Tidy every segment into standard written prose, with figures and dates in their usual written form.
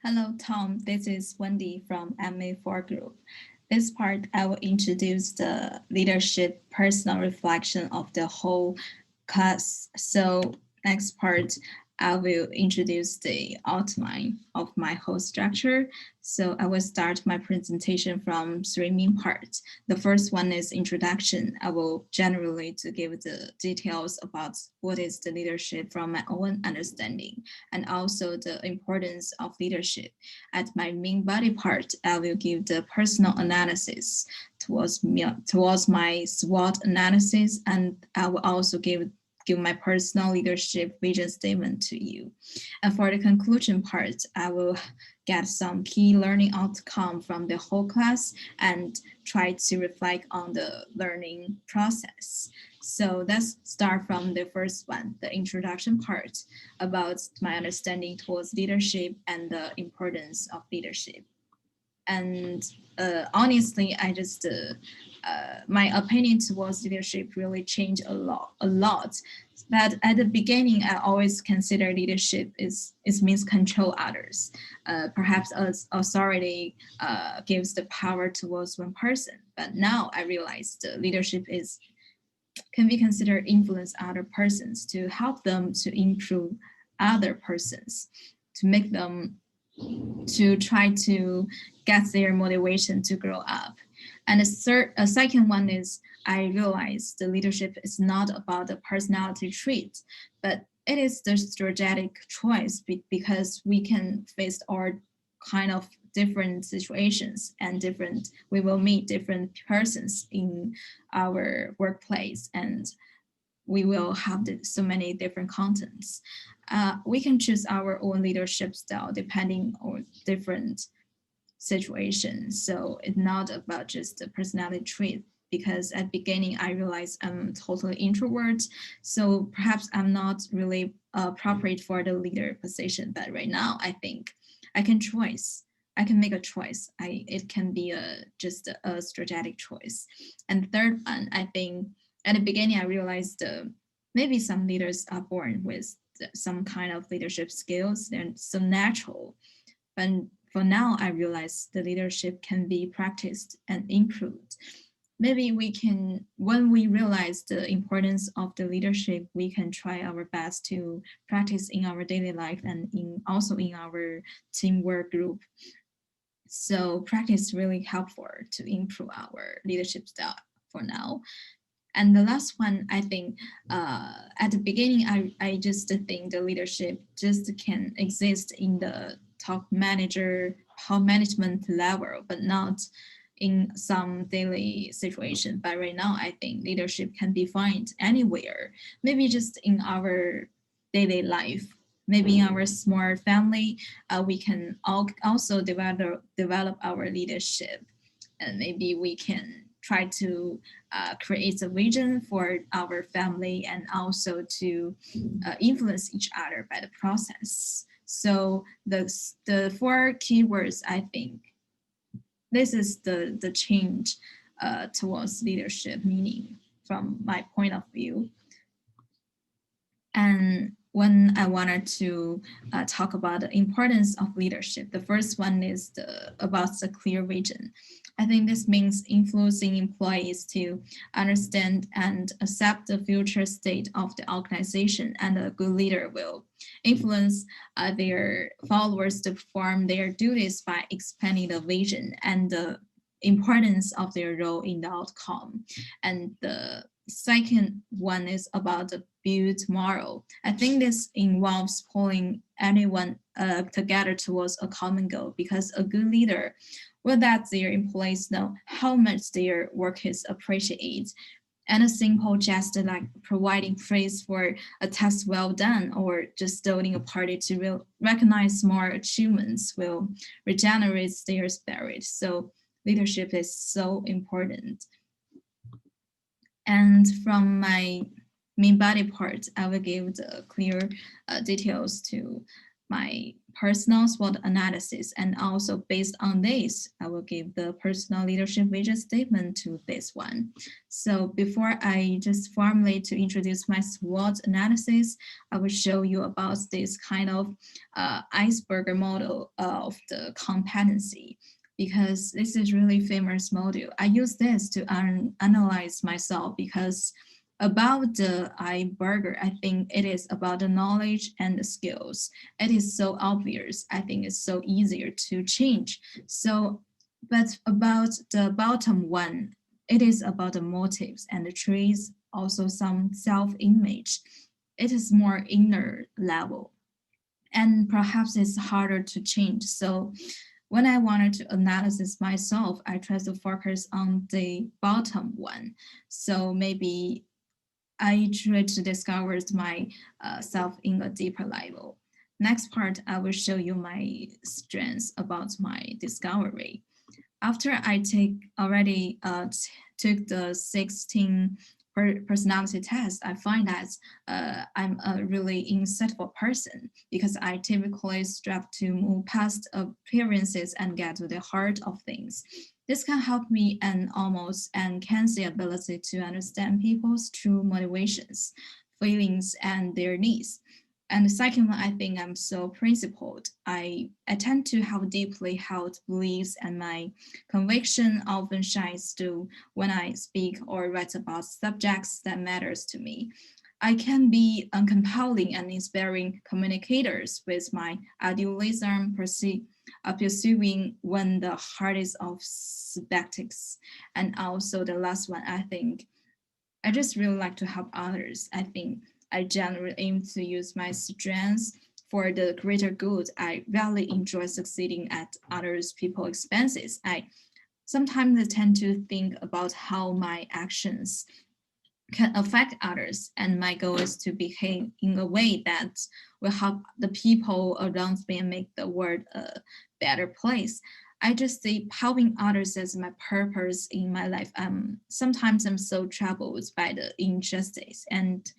Hello, Tom. This is Wendy from MA4 Group. This part, I will introduce the leadership personal reflection of the whole class. So next part, I will introduce the outline of my whole structure. So I will start my presentation from three main parts. The first one is introduction. I will generally to give the details about what is the leadership from my own understanding and also the importance of leadership. At my main body part, I will give the personal analysis towards my SWOT analysis, and I will also give my personal leadership vision statement to you. And for the conclusion part, I will get some key learning outcome from the whole class and try to reflect on the learning process. So let's start from the first one, the introduction part about my understanding towards leadership and the importance of leadership. And honestly, my opinion towards leadership really changed a lot. But at the beginning, I always consider leadership is means control others. Perhaps as authority gives the power towards one person. But now I realize the leadership can be considered influence other persons to help them to improve other persons, to make them to try to get their motivation to grow up. And a second one is I realize the leadership is not about the personality trait, but it is the strategic choice because we can face all kind of different situations and we will meet different persons in our workplace and we will have so many different contents. We can choose our own leadership style depending on different situations. So it's not about just the personality trait because at the beginning I realized I'm totally introvert. So perhaps I'm not really appropriate for the leader position. But right now I think I can make a choice. It can be just a strategic choice. And third one, I think at the beginning, I realized maybe some leaders are born with some kind of leadership skills. They're so natural. But for now, I realize the leadership can be practiced and improved. Maybe when we realize the importance of the leadership, we can try our best to practice in our daily life and also in our teamwork group. So practice really helpful to improve our leadership style for now. And the last one, I think at the beginning, I just think the leadership just can exist in the top management level, but not in some daily situation. But right now, I think leadership can be found anywhere, maybe just in our daily life. Maybe in our small family, we can also develop our leadership. And maybe we can try to create a vision for our family and also to influence each other by the process. So the four keywords, I think, this is the change towards leadership meaning from my point of view. And when I wanted to talk about the importance of leadership, the first one is about the clear vision. I think this means influencing employees to understand and accept the future state of the organization, and a good leader will influence their followers to perform their duties by expanding the vision and the importance of their role in the outcome. And the second one is about the build tomorrow. I think this involves pulling anyone together towards a common goal because a good leader will let their employees know how much their work is appreciated. And a simple gesture like providing praise for a task well done or just throwing a party to recognize small achievements will regenerate their spirit. So leadership is so important. And from my main body part, I will give the clear details to my personal SWOT analysis. And also based on this, I will give the personal leadership vision statement to this one. So before I just formally to introduce my SWOT analysis, I will show you about this kind of iceberg model of the competency, because this is really famous model. I use this to analyze myself, because about the iceberg, I think it is about the knowledge and the skills. It is so obvious. I think it's so easier to change. So, but about the bottom one, it is about the motives and the traits, also some self-image. It is more inner level, and perhaps it's harder to change. So when I wanted to analyze myself, I try to focus on the bottom one. So maybe I try to discover my self in a deeper level. Next part, I will show you my strengths about my discovery. After I took the 16 personality test, I find that I'm a really insightful person, because I typically strive to move past appearances and get to the heart of things. This can help me an almost uncanny ability to understand people's true motivations, feelings, and their needs. And the second one, I think I'm so principled. I tend to have deeply held beliefs, and my conviction often shines through when I speak or write about subjects that matters to me. I can be compelling and inspiring communicators with my idealism, pursuing when the heart is of skeptics. And also the last one, I think I just really like to help others. I think I generally aim to use my strengths for the greater good. I really enjoy succeeding at others' people's expenses. I sometimes tend to think about how my actions can affect others, and my goal is to behave in a way that will help the people around me and make the world a better place. I just see helping others as my purpose in my life. Sometimes I'm so troubled by the injustice, and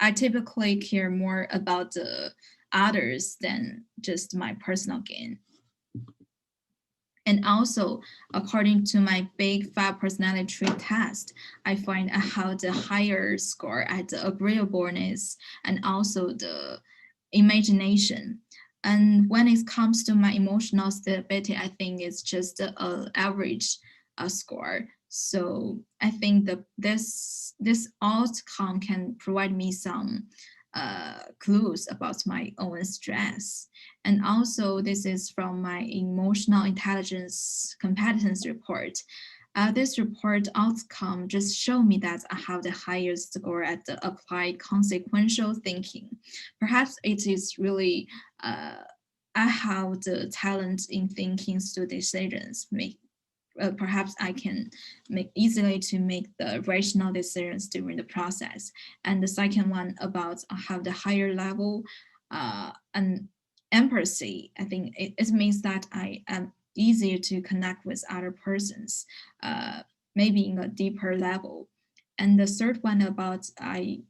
I typically care more about the others than just my personal gain. And also, according to my Big Five personality trait test, I find I have the higher score at the agreeableness and also the imagination. And when it comes to my emotional stability, I think it's just an average score. So I think that this outcome can provide me some clues about my own stress. And also, this is from my emotional intelligence competence report. This report outcome just show me that I have the highest score at the applied consequential thinking. Perhaps it is really I have the talent in thinking through decisions. Perhaps I can make easily to make the rational decisions during the process. And the second one about have the higher level and empathy. I think it means that I am easier to connect with other persons, maybe in a deeper level. And the third one about I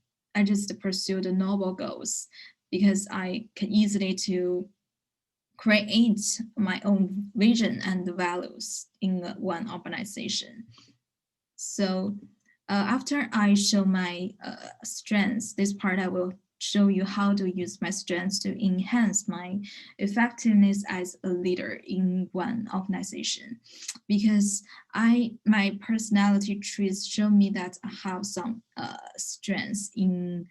just pursue the noble goals, because I can easily to create my own vision and values in one organization. So after I show my strengths, this part I will show you how to use my strengths to enhance my effectiveness as a leader in one organization. Because my personality traits show me that I have some strengths in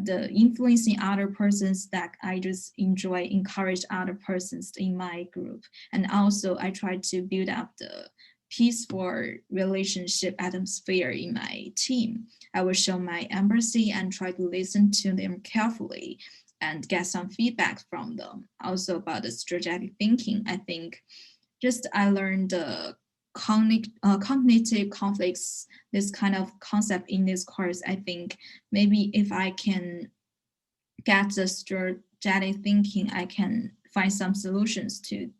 the influencing other persons, that I just enjoy encourage other persons in my group. And also I try to build up the peaceful relationship atmosphere in my team. I will show my empathy and try to listen to them carefully and get some feedback from them. Also about the strategic thinking, I think just I learned the cognitive conflicts, this kind of concept in this course. I think maybe if I can get the strategic thinking, I can find some solutions to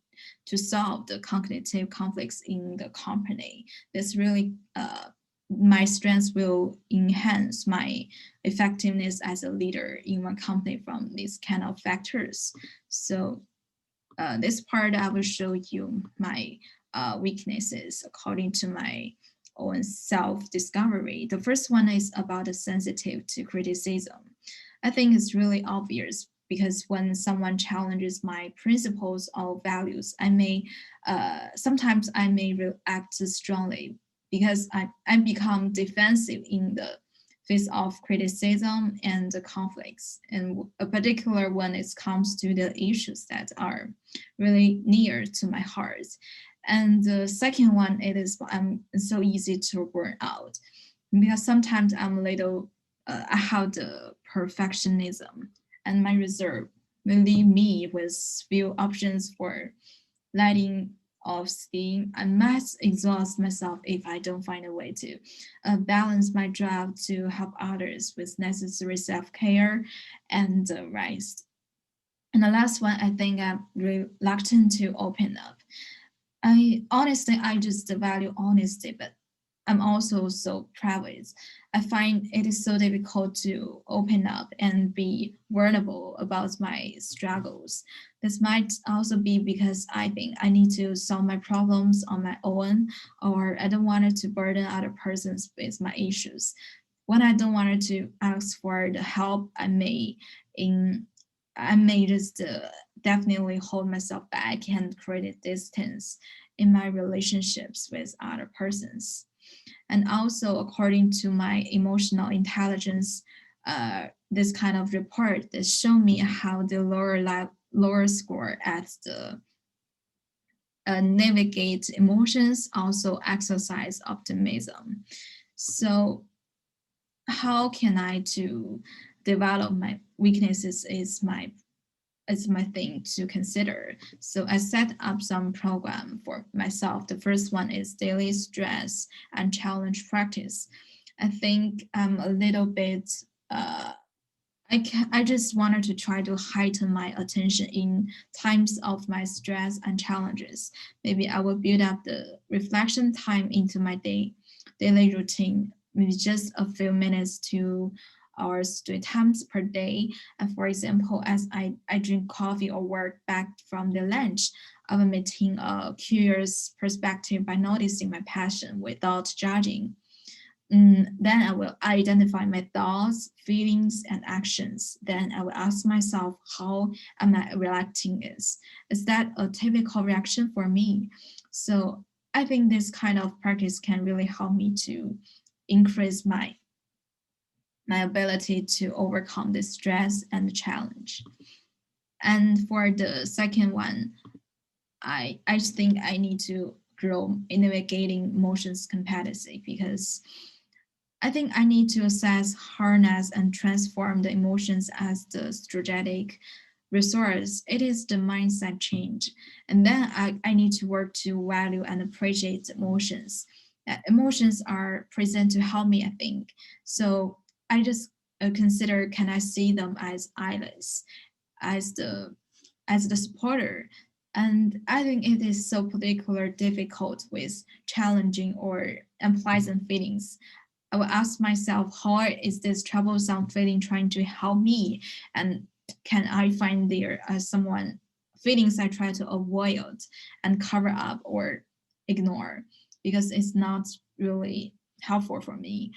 solve the cognitive conflicts in the company. This really my strengths will enhance my effectiveness as a leader in one company from these kind of factors. So this part I will show you my weaknesses according to my own self-discovery. The first one is about the sensitive to criticism. I think it's really obvious because when someone challenges my principles or values, sometimes I may react strongly because I become defensive in the face of criticism and the conflicts, and a particular when it comes to the issues that are really near to my heart. And the second one, it is I'm so easy to burn out because sometimes I'm a little, I have the perfectionism and my reserve will leave me with few options for letting off steam. I must exhaust myself if I don't find a way to balance my drive to help others with necessary self-care and rest. And the last one, I think I'm reluctant to open up. I just value honesty, but I'm also so private. I find it is so difficult to open up and be vulnerable about my struggles. This might also be because I think I need to solve my problems on my own, or I don't want it to burden other persons with my issues. When I don't want to ask for the help, in I may just definitely hold myself back and create a distance in my relationships with other persons. And also, according to my emotional intelligence, this kind of report that show me how the lower score at the navigate emotions also exercise optimism. So how can I to develop my weaknesses is my thing to consider. So I set up some program for myself. The first one is daily stress and challenge practice. I think I'm a little bit I just wanted to try to heighten my attention in times of my stress and challenges. Maybe I will build up the reflection time into my daily routine, maybe just a few minutes to hours 3 times per day. And for example, as I drink coffee or work back from the lunch, I will maintain a curious perspective by noticing my passion without judging. Then I will identify my thoughts, feelings, and actions. Then I will ask myself, how am I reacting this? Is that a typical reaction for me? So I think this kind of practice can really help me to increase my ability to overcome the stress and the challenge. And for the second one, I just think I need to grow in navigating emotions competency because I think I need to assess, harness, and transform the emotions as the strategic resource. It is the mindset change. And then I need to work to value and appreciate emotions. Emotions are present to help me, I think. So I just consider, can I see them as allies, as the supporter? And I think it is so particularly difficult with challenging or unpleasant feelings. I will ask myself, how is this troublesome feeling trying to help me? And can I find there someone feelings I try to avoid and cover up or ignore because it's not really helpful for me.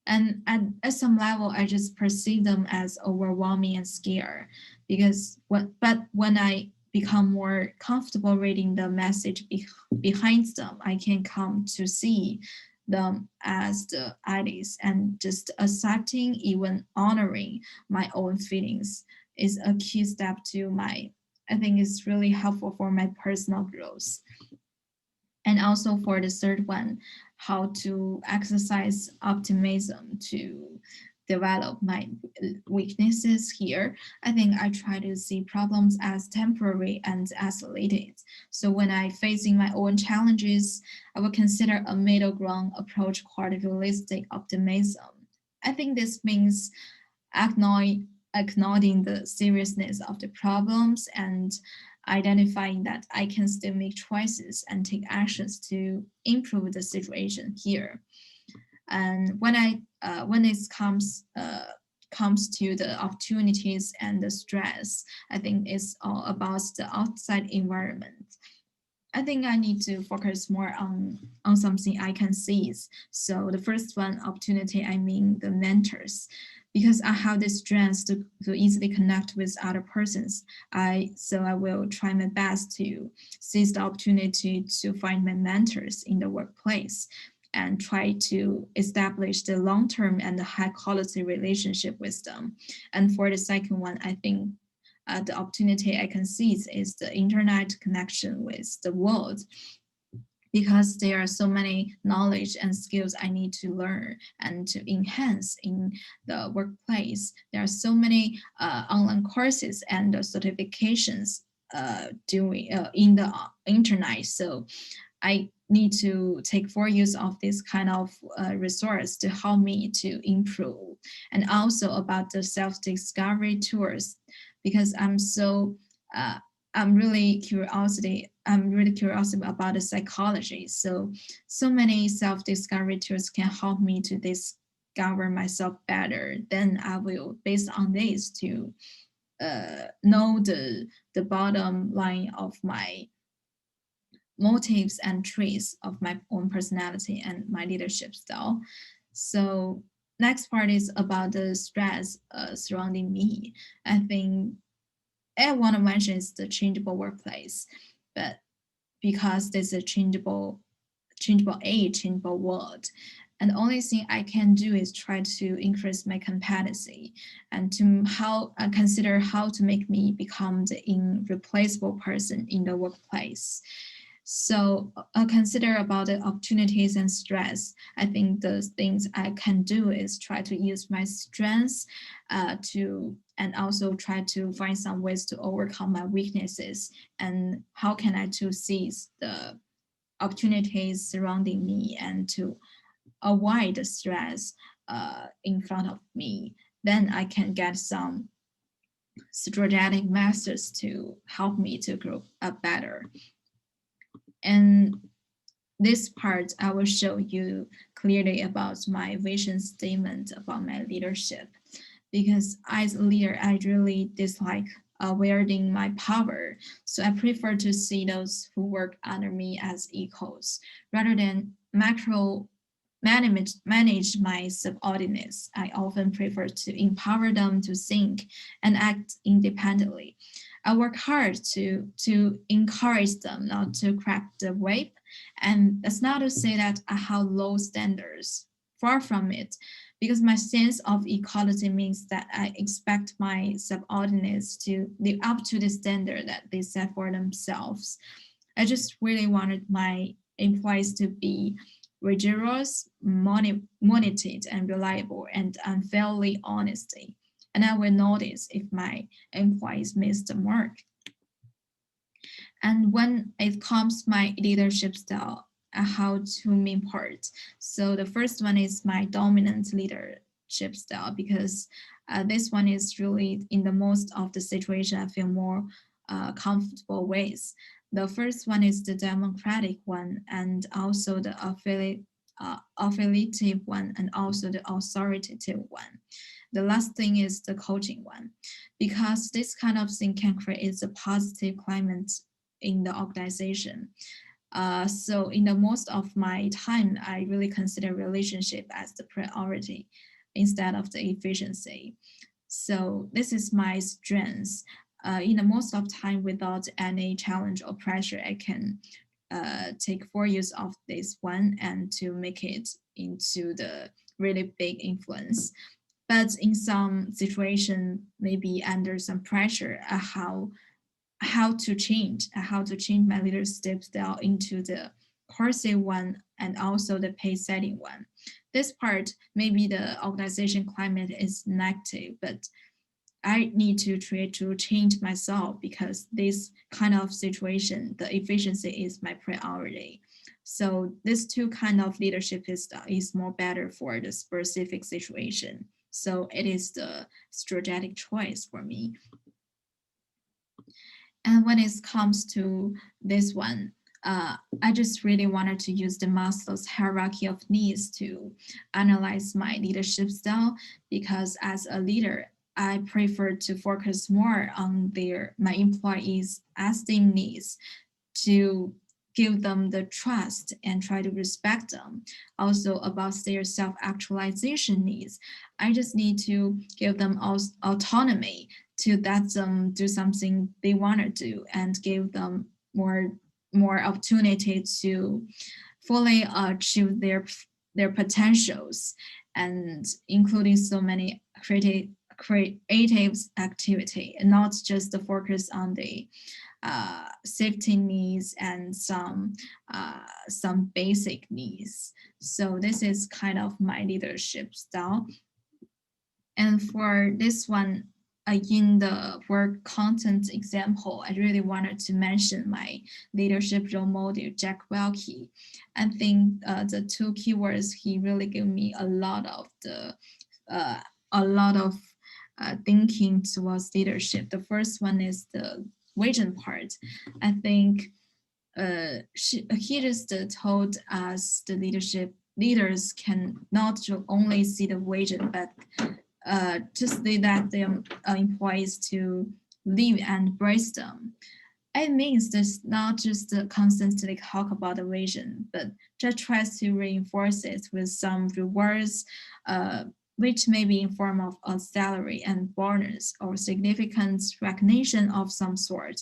And at some level, I just perceive them as overwhelming and scary because but when I become more comfortable reading the message behind them, I can come to see them as the allies, and just accepting, even honoring my own feelings is a key step to I think it's really helpful for my personal growth. And also for the third one, how to exercise optimism to develop my weaknesses here. I think I try to see problems as temporary and isolated. So when I facing my own challenges, I will consider a middle ground approach called realistic optimism. I think this means acknowledging the seriousness of the problems and identifying that I can still make choices and take actions to improve the situation here. And when it comes to the opportunities and the stress, I think it's all about the outside environment. I think I need to focus more on something I can see. So the first one opportunity, I mean the mentors, because I have the strength to easily connect with other persons. I will try my best to seize the opportunity to find my mentors in the workplace and try to establish the long-term and the high-quality relationship with them. And for the second one, I think the opportunity I can seize is the internet connection with the world, because there are so many knowledge and skills I need to learn and to enhance in the workplace. There are so many online courses and certifications doing in the internet. So I need to take full use of this kind of resource to help me to improve. And also about the self-discovery tours, because uh, I'm really curious about the psychology. So many self-discovery tours can help me to discover myself better. Then I will, based on this, to know the bottom line of my motives and traits of my own personality and my leadership style. So next part is about the stress surrounding me. I think I want to mention is the changeable workplace, but because there's a changeable age, changeable world. And the only thing I can do is try to increase my competency and to consider how to make me become the irreplaceable person in the workplace. So consider about the opportunities and stress. I think the things I can do is try to use my strengths and also try to find some ways to overcome my weaknesses, and how can I to seize the opportunities surrounding me and to avoid the stress in front of me. Then I can get some strategic methods to help me to grow up better. And this part, I will show you clearly about my vision statement about my leadership. Because as a leader, I really dislike wielding my power. So I prefer to see those who work under me as equals rather than manage my subordinates. I often prefer to empower them to think and act independently. I work hard to encourage them not to crack the whip. And that's not to say that I have low standards. Far from it, because my sense of equality means that I expect my subordinates to live up to the standard that they set for themselves. I just really wanted my employees to be rigorous, monitored, and reliable, and unfairly honesty. And I will notice if my employees miss the mark. And when it comes to my leadership style, I have two main parts. So the first one is my dominant leadership style, because this one is really in the most of the situation I feel more comfortable with. The first one is the democratic one, and also the affiliative one, and also the authoritative one. The last thing is the coaching one, because this kind of thing can create a positive climate in the organization. So in the most of my time, I really consider relationship as the priority instead of the efficiency. So this is my strength. In the most of time, without any challenge or pressure, I can take full use of this one and to make it into the really big influence. But in some situation, maybe under some pressure, how to change my leadership style into the coursive one and also the pace setting one. This part, maybe the organization climate is negative, but I need to try to change myself, because this kind of situation, the efficiency is my priority. So this two kind of leadership is more better for the specific situation. So it is the strategic choice for me. And when it comes to this one, I just really wanted to use the Maslow's hierarchy of needs to analyze my leadership style, because as a leader, I prefer to focus more on my employees' esteem needs, to give them the trust and try to respect them. Also about their self-actualization needs, I just need to give them autonomy to let them do something they want to do, and give them more opportunity to fully achieve their potentials, and including so many creative activity, and not just the focus on the safety needs and some basic needs. So this is kind of my leadership style. And for this one, in the work content example, I really wanted to mention my leadership role model, Jack Welke. I think the two keywords he really gave me uh, a lot of thinking towards leadership. The first one is the vision part. I think he just told us the leaders can not only see the vision, but just let their employees to live and embrace them. It means this not just constantly talk about the vision, but just tries to reinforce it with some rewards, uh, which may be in form of a salary and bonus or significant recognition of some sort.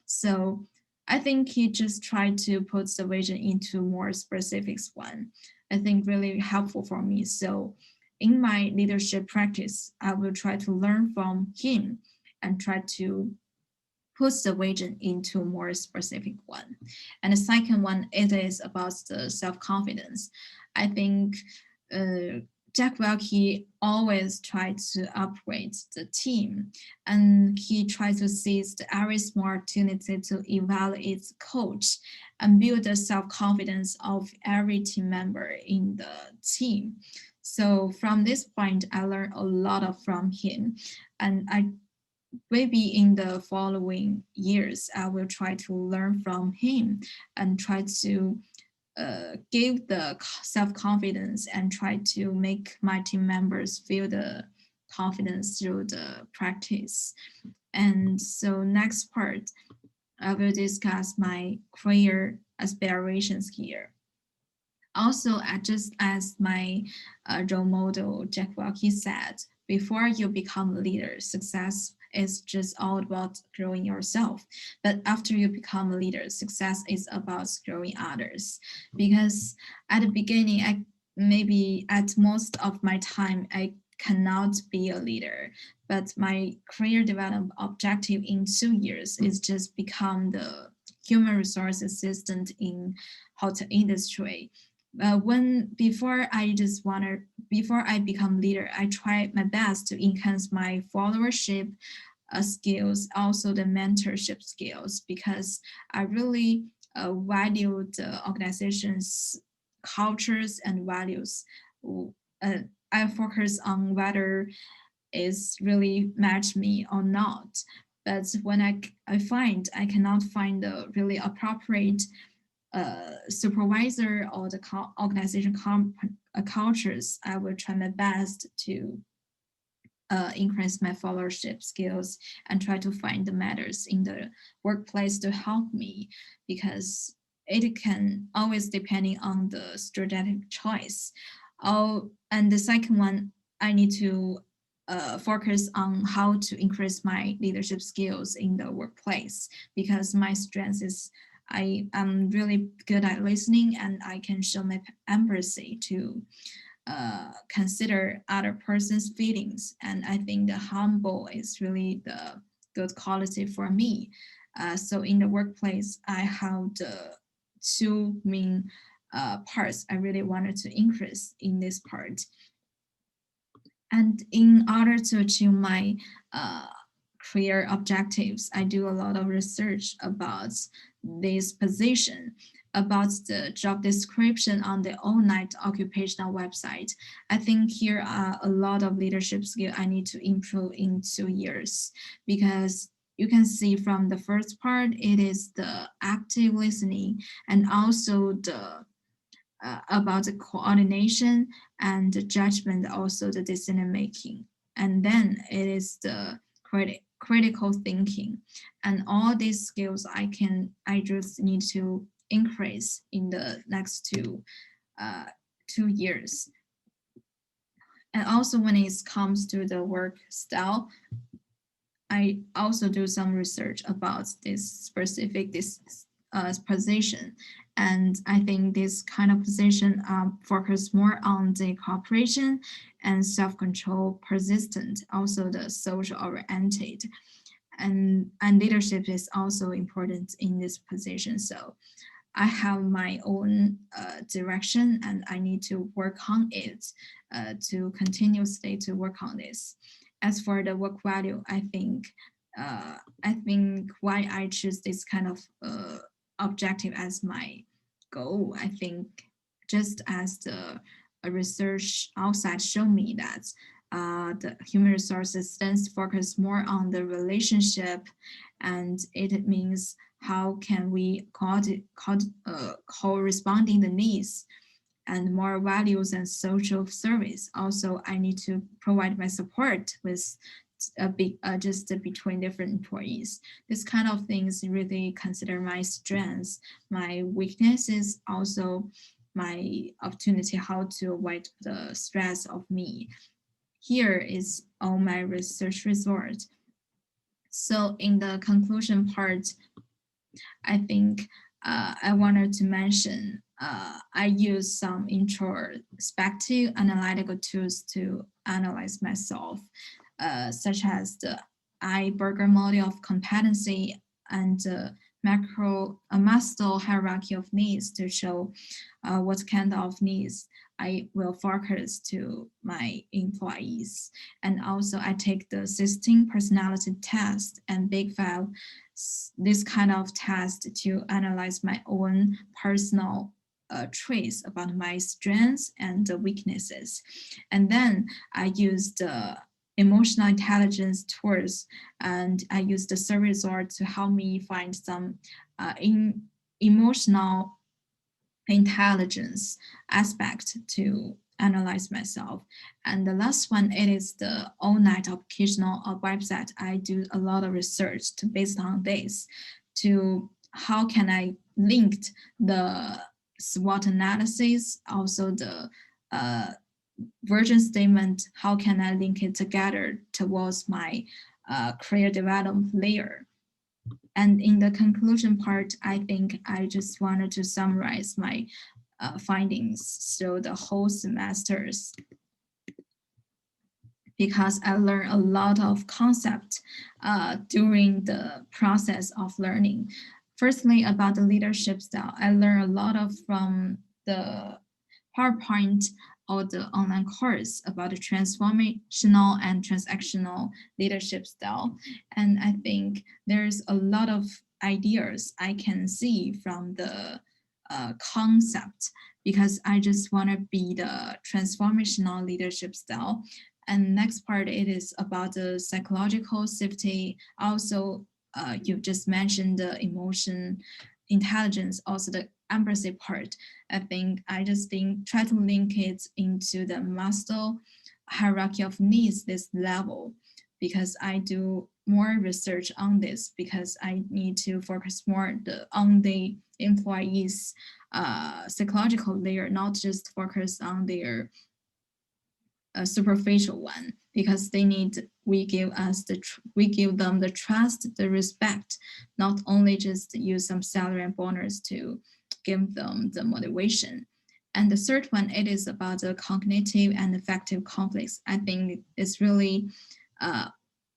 So I think he just tried to put the vision into more specifics one. I think really helpful for me. So in my leadership practice, I will try to learn from him and try to put the vision into a more specific one. And the second one, it is about the self-confidence. I think Jack Welke always tried to upgrade the team, and he tried to seize every small opportunity to evaluate its coach and build the self-confidence of every team member in the team. So from this point, I learned a lot from him, and I maybe in the following years, I will try to learn from him and try to give the self-confidence and try to make my team members feel the confidence through the practice. And so next part, I will discuss my career aspirations here. Also, just as my role model, Jack Welke, said, before you become a leader, success is just all about growing yourself. But after you become a leader, success is about growing others. Because at the beginning, maybe at most of my time, I cannot be a leader. But my career development objective in 2 years is just become the human resource assistant in hotel industry. When before I become leader, I try my best to enhance my followership skills, also the mentorship skills, because I really value the organization's cultures and values. Uh, I focus on whether it's really match me or not. But when I find I cannot find the really appropriate supervisor or the organization cultures, I will try my best to increase my followership skills and try to find the matters in the workplace to help me, because it can always depending on the strategic choice. Oh, and the second one, I need to focus on how to increase my leadership skills in the workplace, because my strength is I am really good at listening, and I can show my empathy to consider other person's feelings. And I think the humble is really the good quality for me. So in the workplace, I have the two main parts I really wanted to increase in this part. And in order to achieve my uh, career objectives, I do a lot of research about this position, about the job description on the all-night occupational website. I think here are a lot of leadership skill I need to improve in 2 years, because you can see from the first part, it is the active listening and also the about the coordination and the judgment, also the decision making. And then it is the critical thinking. And all these skills I just need to increase in the next 2 years. And also when it comes to the work style, I also do some research about this specific position, and I think this kind of position focus more on the cooperation and self-control, persistent, also the social oriented, and leadership is also important in this position. So I have my own direction, and I need to work on it to continuously to work on this. As for the work value, I think why I choose this kind of objective as my goal. I think just as the research outside show me that the human resources tends to focus more on the relationship, and it means how can we corresponding the needs and more values and social service. Also, I need to provide my support with a big just between different employees. This kind of things really consider my strengths, my weaknesses, also my opportunity how to avoid the stress of me. Here is all my research results. So in the conclusion part, I think I wanted to mention I use some introspective analytical tools to analyze myself, such as the Iberger model of competency and macro Maslow hierarchy of needs to show what kind of needs I will focus to my employees. And also I take the 16 personality test and Big Five, this kind of test to analyze my own personal traits about my strengths and the weaknesses. And then I use the emotional intelligence tools, and I use the survey result to help me find some emotional intelligence aspect to analyze myself. And the last one, it is the all-night occasional website. I do a lot of research to based on this to how can I link the SWOT analysis, also the version statement, how can I link it together towards my career development layer. And in the conclusion part, I think I just wanted to summarize my findings so the whole semesters, because I learned a lot of concept during the process of learning. Firstly, about the leadership style, I learned a lot of from the PowerPoint or the online course about the transformational and transactional leadership style. And I think there's a lot of ideas I can see from the concept, because I just want to be the transformational leadership style. And next part, it is about the psychological safety. Also, you just mentioned the emotion intelligence, also the empathy part. I just think try to link it into the Maslow hierarchy of needs, this level, because I do more research on this, because I need to focus more on the employees' psychological layer, not just focus on their superficial one, because we give them the trust, the respect, not only just use some salary and bonus to give them the motivation. And the third one, it is about the cognitive and affective conflicts. I think it's really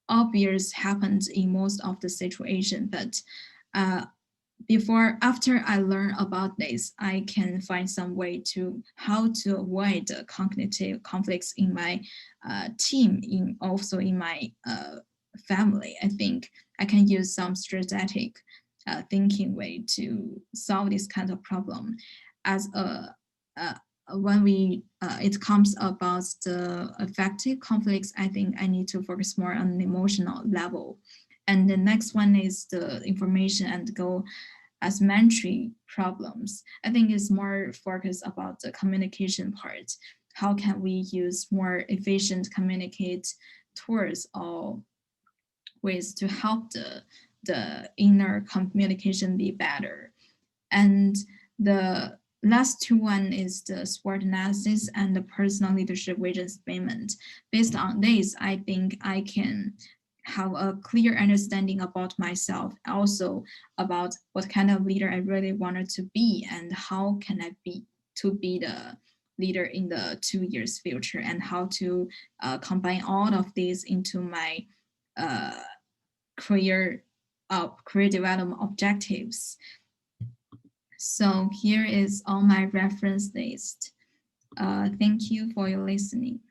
obvious happens in most of the situation, but after I learn about this, I can find some way to how to avoid the cognitive conflicts in my team, also in my family. I think I can use some strategic thinking way to solve this kind of problem. As when it comes about the affective conflicts, I think I need to focus more on the emotional level. And the next one is the information and goal asymmetry problems. I think it's more focused about the communication part. How can we use more efficient communicate tools or ways to help the inner communication be better? And the last two one is the SWOT analysis and the personal leadership vision statement. Based on this, I think I can have a clear understanding about myself, also about what kind of leader I really wanted to be and how can I be to be the leader in the 2 years future, and how to combine all of these into my uh, career career development objectives. So here is all my reference list. Thank you for your listening.